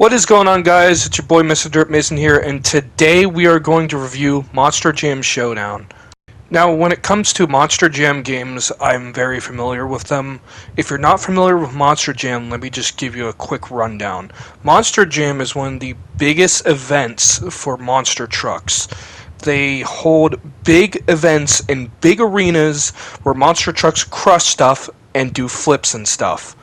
What is going on, guys? It's your boy Mr. Dirt Mason here, and today we are going to review Monster Jam Showdown. Now, when it comes to Monster Jam games, I'm very familiar with them. If you're not familiar with Monster Jam, let me just give you a quick rundown. Monster Jam is one of the biggest events for monster trucks. They hold big events in big arenas where monster trucks crush stuff and do flips and stuff.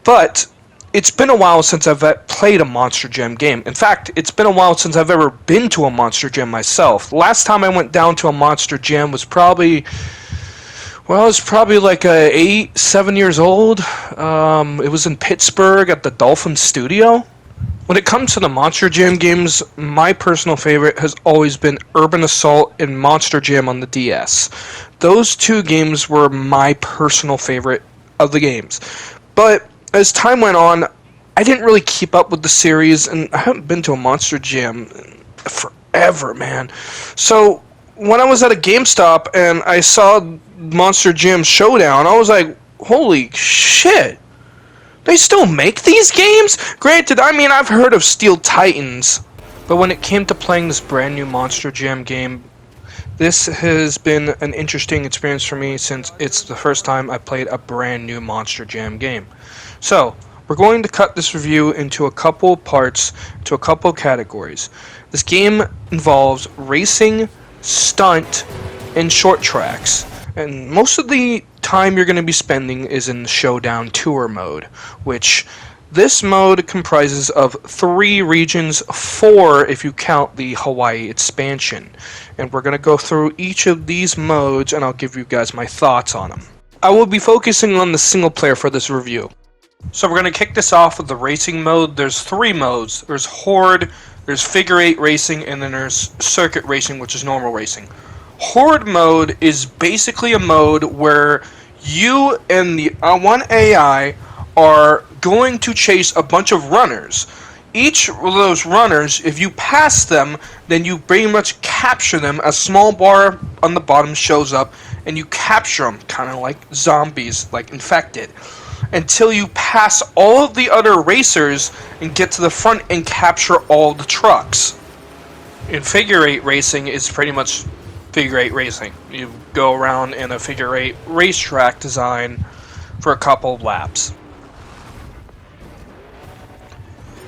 But it's been a while since I've played a Monster Jam game. In fact, it's been a while since I've ever been to a Monster Jam myself. Last time I went down to a Monster Jam was probably, well, it was probably like 7 years old. It was in Pittsburgh at the Dolphin Studio. When it comes to the Monster Jam games, my personal favorite has always been Urban Assault and Monster Jam on the DS. Those two games were my personal favorite of the games. But as time went on, I didn't really keep up with the series, and I haven't been to a Monster Jam in forever, man. So when I was at a GameStop and I saw Monster Jam Showdown, I was like, holy shit. They still make these games? Granted, I've heard of Steel Titans, but when it came to playing this brand new Monster Jam game, this has been an interesting experience for me since it's the first time I played a brand new Monster Jam game. So, we're going to cut this review into a couple parts, to a couple categories. This game involves racing, stunt, and short tracks. And most of the time you're going to be spending is in the Showdown Tour mode, which this mode comprises of 3 regions, 4 if you count the Hawaii expansion. And we're going to go through each of these modes and I'll give you guys my thoughts on them. I will be focusing on the single player for this review. So we're going to kick this off with the racing mode. There's 3 modes. There's Horde, there's Figure 8 Racing, and then there's Circuit Racing, which is normal racing. Horde mode is basically a mode where you and the one AI are going to chase a bunch of runners. Each of those runners, if you pass them, then you pretty much capture them. A small bar on the bottom shows up, and you capture them, kind of like zombies, like infected, until you pass all of the other racers and get to the front and capture all the trucks. In Figure 8 Racing, it's pretty much Figure 8 Racing. You go around in a Figure 8 racetrack design for a couple of laps.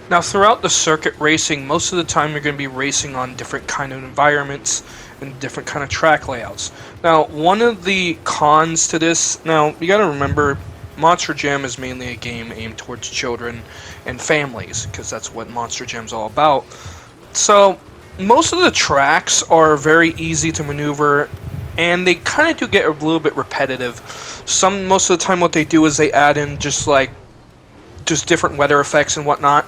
Now, throughout the circuit racing, most of the time you're going to be racing on different kind of environments and different kind of track layouts. Now, one of the cons to this, now, you got to remember, Monster Jam is mainly a game aimed towards children and families, because that's what Monster Jam's all about. So, most of the tracks are very easy to maneuver, and they kind of do get a little bit repetitive. Most of the time what they do is they add in just different weather effects and whatnot.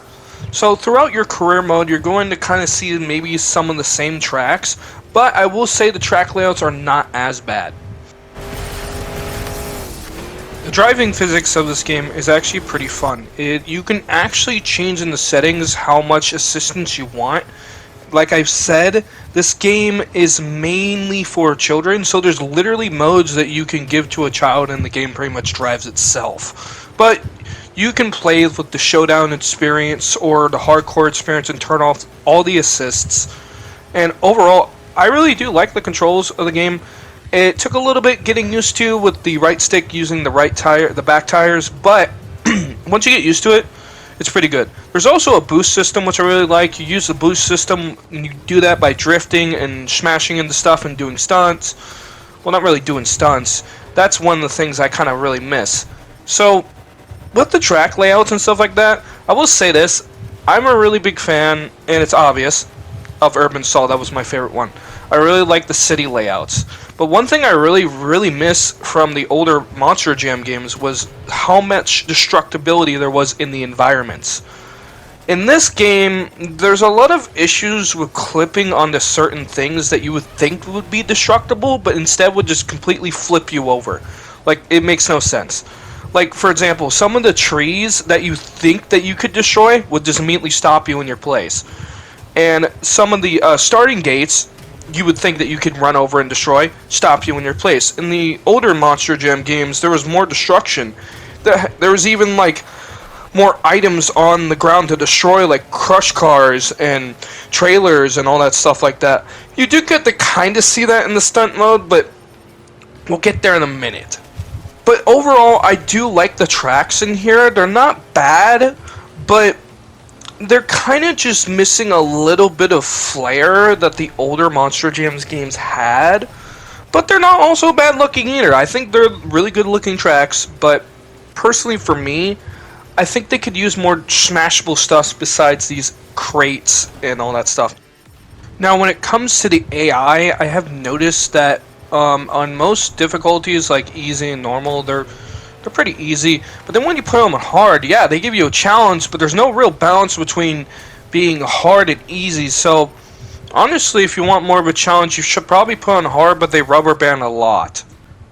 So throughout your career mode, you're going to kind of see maybe some of the same tracks, but I will say the track layouts are not as bad. The driving physics of this game is actually pretty fun. You can actually change in the settings how much assistance you want. Like I've said, this game is mainly for children, so there's literally modes that you can give to a child and the game pretty much drives itself. But you can play with the Showdown experience or the hardcore experience and turn off all the assists. And overall, I really do like the controls of the game. It took a little bit getting used to with the right stick using the back tires, but once you get used to it, it's pretty good. There's also a boost system, which I really like. You use the boost system, and you do that by drifting and smashing into stuff and doing stunts. Well, not really doing stunts. That's one of the things I kind of really miss. So, with the track layouts and stuff like that, I will say this. I'm a really big fan, and it's obvious, of Urban Assault. That was my favorite one. I really like the city layouts. But one thing I really miss from the older Monster Jam games was how much destructibility there was in the environments. In this game, there's a lot of issues with clipping onto certain things that you would think would be destructible, but instead would just completely flip you over. Like, it makes no sense. Like, for example, some of the trees that you think that you could destroy would just immediately stop you in your place. And some of the starting gates you would think that you could run over and destroy, stop you in your place. In the older Monster Jam games, there was more destruction. There was even, like, more items on the ground to destroy, like crush cars and trailers and all that stuff like that. You do get to kind of see that in the stunt mode, but we'll get there in a minute. But overall, I do like the tracks in here. They're not bad, but they're kind of just missing a little bit of flair that the older Monster Jams games had. But they're not also bad looking either. I think they're really good looking tracks, but personally for me, I think they could use more smashable stuff besides these crates and all that stuff. Now, when it comes to the AI, I have noticed that on most difficulties, like easy and normal, they're pretty easy. But then when you put them on hard, yeah, they give you a challenge, but there's no real balance between being hard and easy. So honestly, if you want more of a challenge, you should probably put on hard, but they rubber band a lot.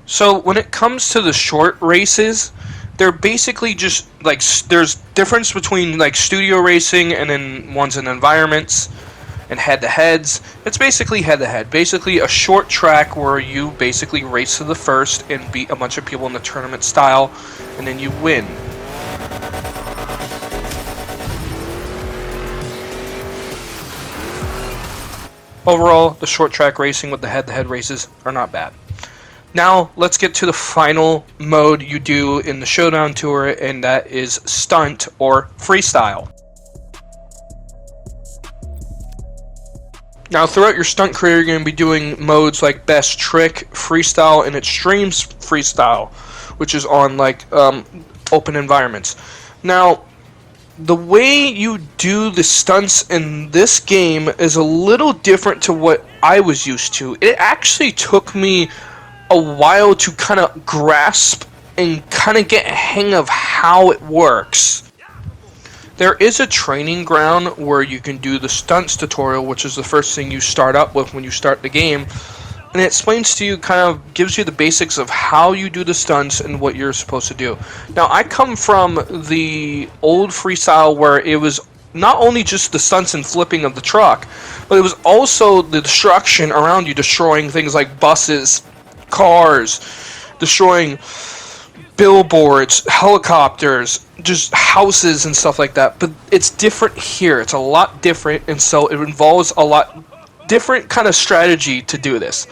So when it comes to the short races, they're basically just like there's difference between like studio racing and then ones in environments and head-to-heads. It's basically head-to-head. Basically a short track where you basically race to the first and beat a bunch of people in the tournament style, and then you win. Overall, the short track racing with the head-to-head races are not bad. Now, let's get to the final mode you do in the Showdown Tour, and that is Stunt or Freestyle. Now, throughout your stunt career, you're going to be doing modes like Best Trick, Freestyle, and Extreme Freestyle, which is on like open environments. Now, the way you do the stunts in this game is a little different to what I was used to. It actually took me a while to kind of grasp and kind of get a hang of how it works. There is a training ground where you can do the stunts tutorial, which is the first thing you start up with when you start the game, and it explains to you, kind of gives you the basics of how you do the stunts and what you're supposed to do. Now, I come from the old freestyle where it was not only just the stunts and flipping of the truck, but it was also the destruction around you, destroying things like buses, cars, destroying billboards, helicopters, just houses and stuff like that. But it's different here. It's a lot different, and so it involves a lot different kind of strategy to do this.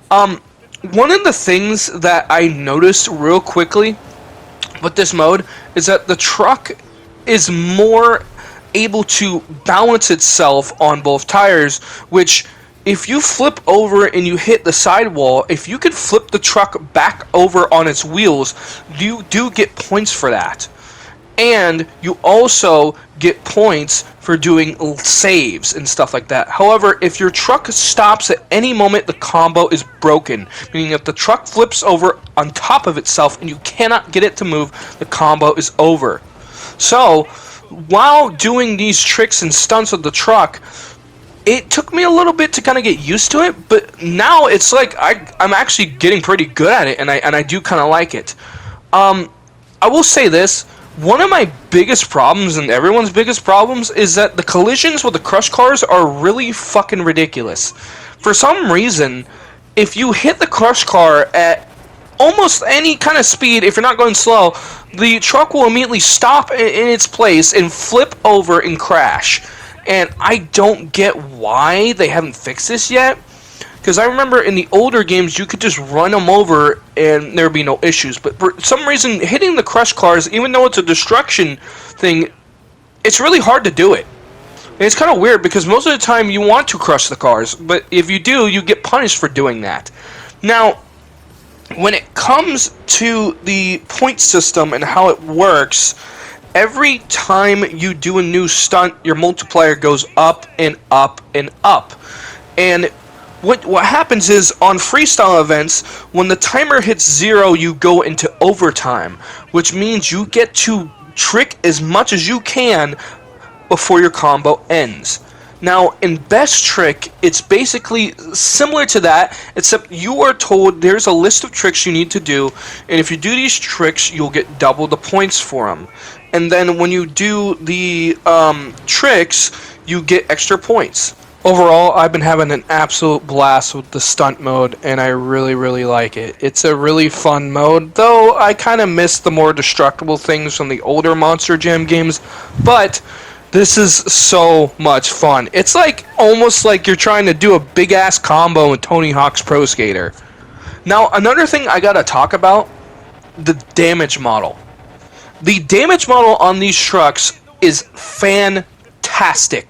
One of the things that I noticed real quickly with this mode is that the truck is more able to balance itself on both tires, which if you flip over and you hit the sidewall, if you can flip the truck back over on its wheels, you do get points for that. And you also get points for doing saves and stuff like that. However, if your truck stops at any moment, the combo is broken. Meaning if the truck flips over on top of itself and you cannot get it to move, the combo is over. So, while doing these tricks and stunts with the truck, it took me a little bit to kind of get used to it, but now it's like I'm actually getting pretty good at it, and I do kind of like it. I will say this. One of my biggest problems, and everyone's biggest problems, is that the collisions with the crush cars are really fucking ridiculous. For some reason, if you hit the crush car at almost any kind of speed, if you're not going slow, the truck will immediately stop in its place and flip over and crash. And I don't get why they haven't fixed this yet. Because I remember in the older games, you could just run them over and there would be no issues. But for some reason, hitting the crush cars, even though it's a destruction thing, it's really hard to do it. And it's kind of weird because most of the time you want to crush the cars. But if you do, you get punished for doing that. Now, when it comes to the point system and how it works, every time you do a new stunt, your multiplier goes up and up and up. And what happens is, on freestyle events, when the timer hits 0, you go into overtime, which means you get to trick as much as you can before your combo ends. Now, in Best Trick, it's basically similar to that, except you are told there's a list of tricks you need to do, and if you do these tricks, you'll get double the points for them. And then when you do the tricks, you get extra points. Overall, I've been having an absolute blast with the stunt mode, and I really, really like it. It's a really fun mode, though I kind of miss the more destructible things from the older Monster Jam games, but this is so much fun. It's like almost like you're trying to do a big-ass combo in Tony Hawk's Pro Skater. Now, another thing I gotta talk about, the damage model. The damage model on these trucks is fantastic.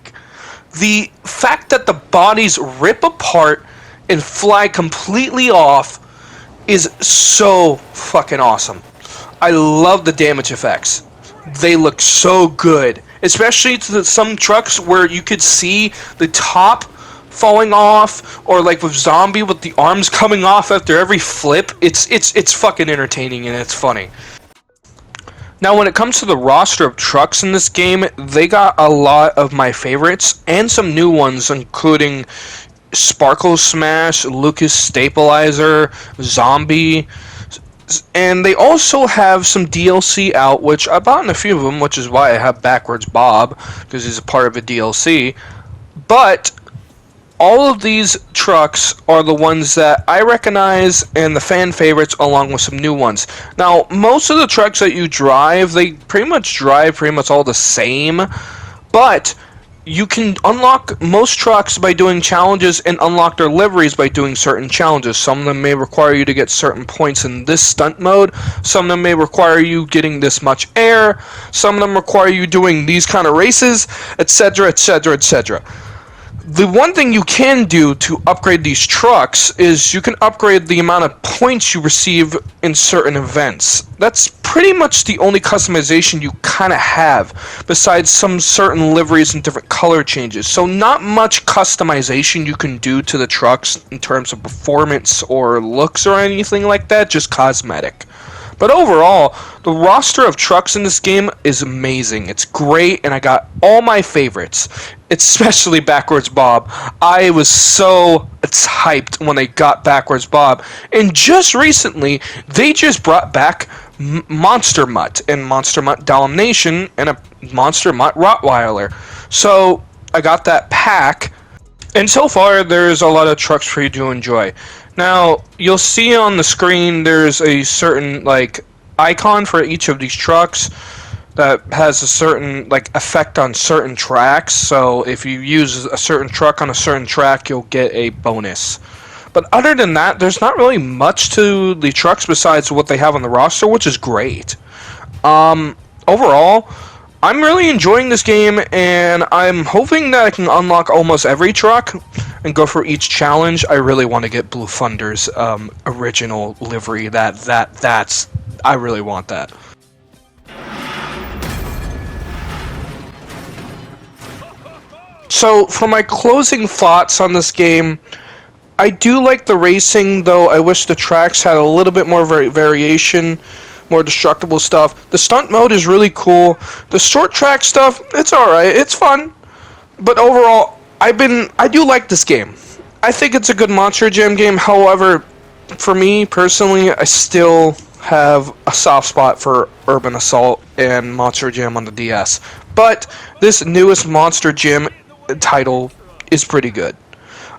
The fact that the bodies rip apart and fly completely off is so fucking awesome. I love the damage effects. They look so good, especially to some trucks where you could see the top falling off, or like with Zombie with the arms coming off after every flip. It's fucking entertaining and it's funny. Now, when it comes to the roster of trucks in this game, they got a lot of my favorites and some new ones, including Sparkle Smash, Lucas Stabilizer, Zombie, and they also have some DLC out, which I bought in a few of them, which is why I have Backwards Bob, because he's a part of a DLC. But all of these trucks are the ones that I recognize and the fan favorites, along with some new ones. Now, most of the trucks that you drive, they pretty much all the same, but you can unlock most trucks by doing challenges and unlock their liveries by doing certain challenges. Some of them may require you to get certain points in this stunt mode. Some of them may require you getting this much air. Some of them require you doing these kind of races, etc., etc., etc. The one thing you can do to upgrade these trucks is you can upgrade the amount of points you receive in certain events. That's pretty much the only customization you kind of have, besides some certain liveries and different color changes. So not much customization you can do to the trucks in terms of performance or looks or anything like that, just cosmetic. But overall, the roster of trucks in this game is amazing. It's great, and I got all my favorites, especially Backwards Bob. I was so hyped when they got Backwards Bob. And just recently, they just brought back Monster Mutt and Monster Mutt Dalmatian and a Monster Mutt Rottweiler. So I got that pack, and so far there's a lot of trucks for you to enjoy. Now, you'll see on the screen there's a certain icon for each of these trucks that has a certain effect on certain tracks. So if you use a certain truck on a certain track, you'll get a bonus. But other than that, there's not really much to the trucks besides what they have on the roster, which is great. Overall, I'm really enjoying this game, and I'm hoping that I can unlock almost every truck and go for each challenge. I really want to get Blue Thunder's original livery. I really want that. So, for my closing thoughts on this game, I do like the racing, though I wish the tracks had a little bit more variation, more destructible stuff. The stunt mode is really cool. The short track stuff, it's alright, it's fun. But overall, I do like this game. I think it's a good Monster Jam game. However, for me personally, I still have a soft spot for Urban Assault and Monster Jam on the DS. But this newest Monster Jam title is pretty good.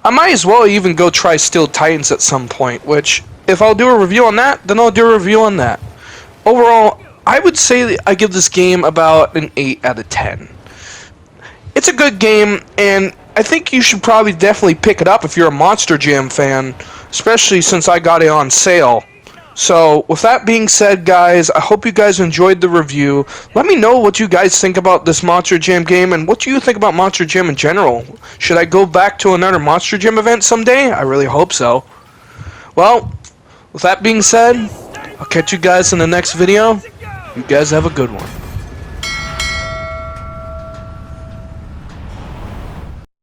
I might as well even go try Steel Titans at some point, which, if I'll do a review on that, then I'll do a review on that. Overall, I would say I give this game about an 8 out of 10. It's a good game, and I think you should probably definitely pick it up if you're a Monster Jam fan, especially since I got it on sale. So, with that being said, guys, I hope you guys enjoyed the review. Let me know what you guys think about this Monster Jam game, and what do you think about Monster Jam in general? Should I go back to another Monster Jam event someday? I really hope so. Well, with that being said, I'll catch you guys in the next video. You guys have a good one.